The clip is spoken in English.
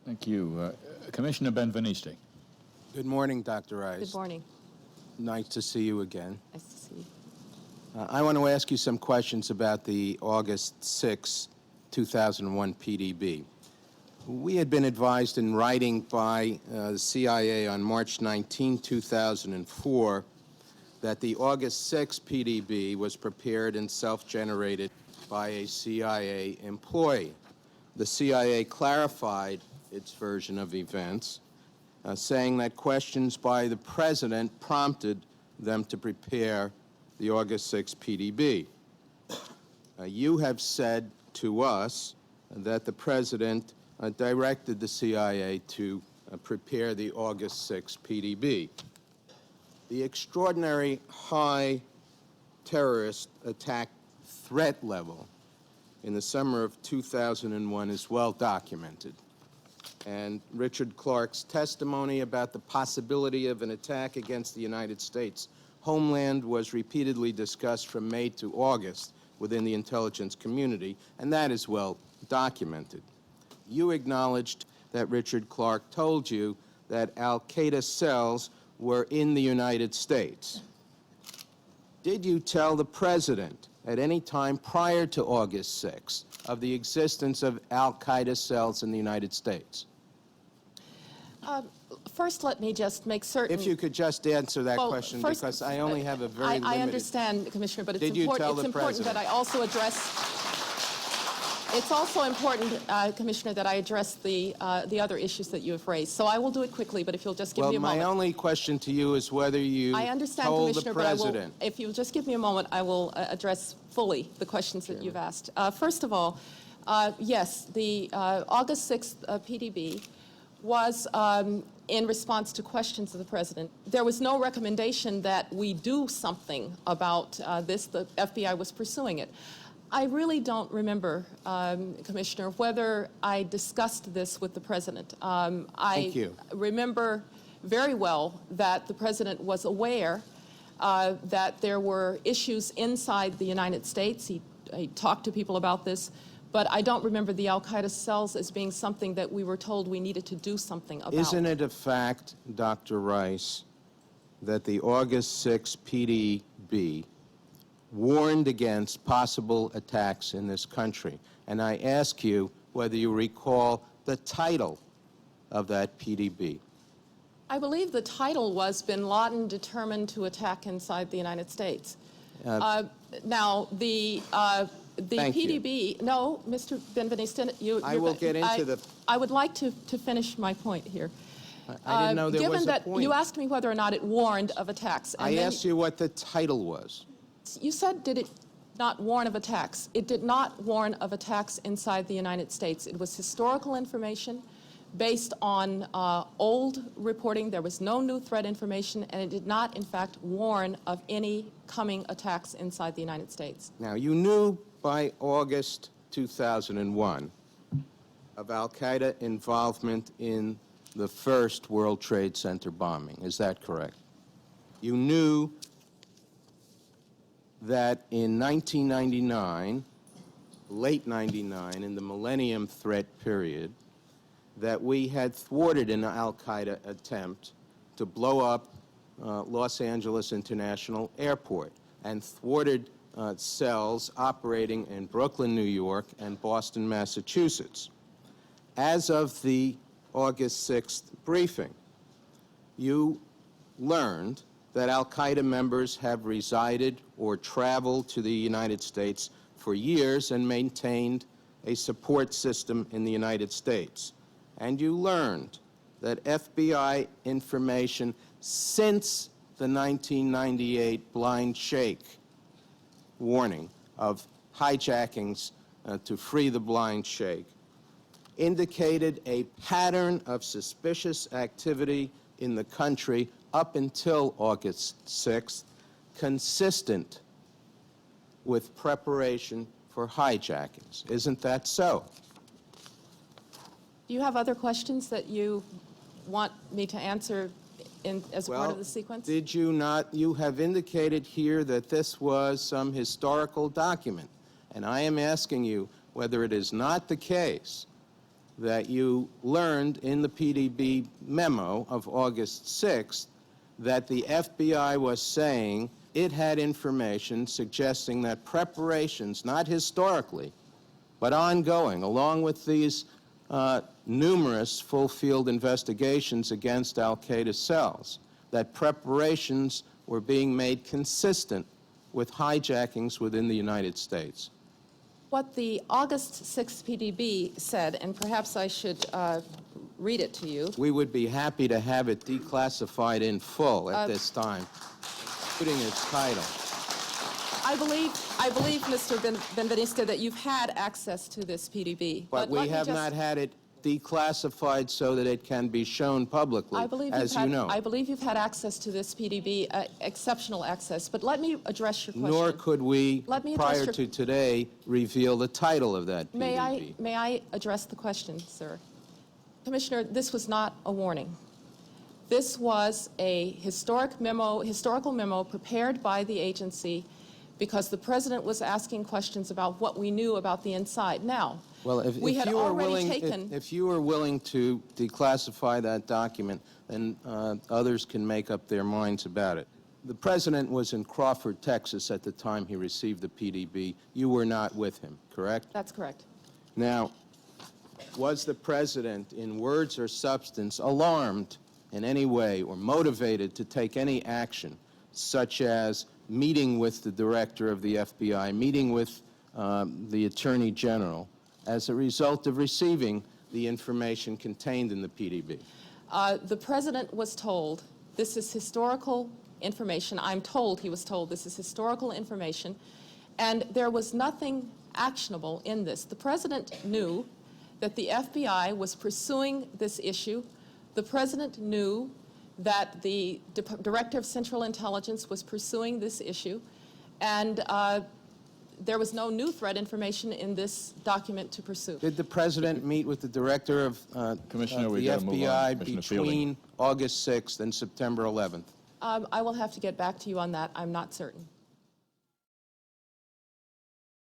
Thank you. Commissioner Ben-Veniste. Good morning, Dr. Rice. Good morning. Nice to see you again. Nice to see you. I want to ask you some questions about the August 6, 2001 PDB. We had been advised in writing by the CIA on March 19, 2004, that the August 6 PDB was prepared and self-generated by a CIA employee. The CIA clarified its version of events, saying that questions by the President prompted them to prepare the August 6 PDB. You have said to us that the President directed the CIA to prepare the August 6 PDB. The extraordinary high terrorist attack threat level in the summer of 2001 is well documented. And Richard Clarke's testimony about the possibility of an attack against the United States homeland was repeatedly discussed from May to August within the intelligence community, and that is well documented. You acknowledged that Richard Clarke told you that al-Qaeda cells were in the United States. Did you tell the President at any time prior to August 6 of the existence of al-Qaeda cells in the United States? First, let me just make certain. If you could just answer that question, first, because I only have a very limited... I understand, Commissioner, but it's Did you tell the important that I also address... It's also important, Commissioner, that I address the other issues that you have raised. So I will do it quickly, but if you'll just give me a moment. Well, my only question to you is whether you I understand, told Commissioner, the President... but if you'll just give me a moment, I will address fully the questions that you've asked. First of all, yes, the August 6th PDB was in response to questions of the President. There was no recommendation that we do something about this. The FBI was pursuing it. I really don't remember, Commissioner, whether I discussed this with the President. Thank you. Remember very well that the President was aware that there were issues inside the United States. He talked to people about this. But I don't remember the al-Qaeda cells as being something that we were told we needed to do something about. Isn't it a fact, Dr. Rice, that the August 6 PDB warned against possible attacks in this country? And I ask you whether you recall the title of that PDB. I believe the title was Bin Laden Determined to Attack Inside the United States. Now, the PDB, you. No, Mr. Ben-Veniste, I will get into the... I would like to finish my point here. I didn't know there was a point. Given that you asked me whether or not it warned of attacks. I asked you what the title was. You said, did it not warn of attacks? It did not warn of attacks inside the United States. It was historical information based on old reporting. There was no new threat information, and it did not, in fact, warn of any coming attacks inside the United States. Now, you knew by August 2001 of al-Qaeda involvement in the first World Trade Center bombing. Is that correct? You knew that in 1999, late 99, in the Millennium Threat period, that we had thwarted an al-Qaeda attempt to blow up Los Angeles International Airport and thwarted cells operating in Brooklyn, New York, and Boston, Massachusetts. As of the August 6th briefing, you learned that al-Qaeda members have resided or traveled to the United States for years and maintained a support system in the United States. And you learned that FBI information since the 1998 blind shake warning of hijackings to free the blind shake indicated a pattern of suspicious activity in the country up until August 6th, consistent with preparation for hijackings. Isn't that so? Do you have other questions that you want me to answer as part of the sequence? Did you not? You have indicated here that this was some historical document, and I am asking you whether it is not the case that you learned in the PDB memo of August 6th that the FBI was saying it had information suggesting that preparations, not historically, but ongoing, along with these numerous full-field investigations against al-Qaeda cells, that preparations were being made consistent with hijackings within the United States. What the August 6th PDB said, and perhaps I should read it to you. We would be happy to have it declassified in full at this time, including its title. I believe, Mr. Ben-Veniste, that you've had access to this PDB. But we have not had it declassified so that it can be shown publicly, as you know. I believe you've had access to this PDB, exceptional access. But let me address your question. Nor could we, prior to today, reveal the title of that PDB. May I address the question, sir? Commissioner, this was not a warning. This was a historical memo prepared by the agency because the President was asking questions about what we knew about the inside. Now, well, if you were willing to declassify that document, then others can make up their minds about it. The President was in Crawford, Texas at the time he received the PDB. You were not with him, correct? That's correct. Now, was the President, in words or substance, alarmed in any way or motivated to take any action, such as meeting with the Director of the FBI, meeting with the Attorney General, as a result of receiving the information contained in the PDB? The President was told this is historical information. I'm told he was told this is historical information, and there was nothing actionable in this. The President knew that the FBI was pursuing this issue. The President knew that the Director of Central Intelligence was pursuing this issue, and there was no new threat information in this document to pursue. Did the President meet with the Director of the FBI between August 6th and September 11th? I will have to get back to you on that. I'm not certain.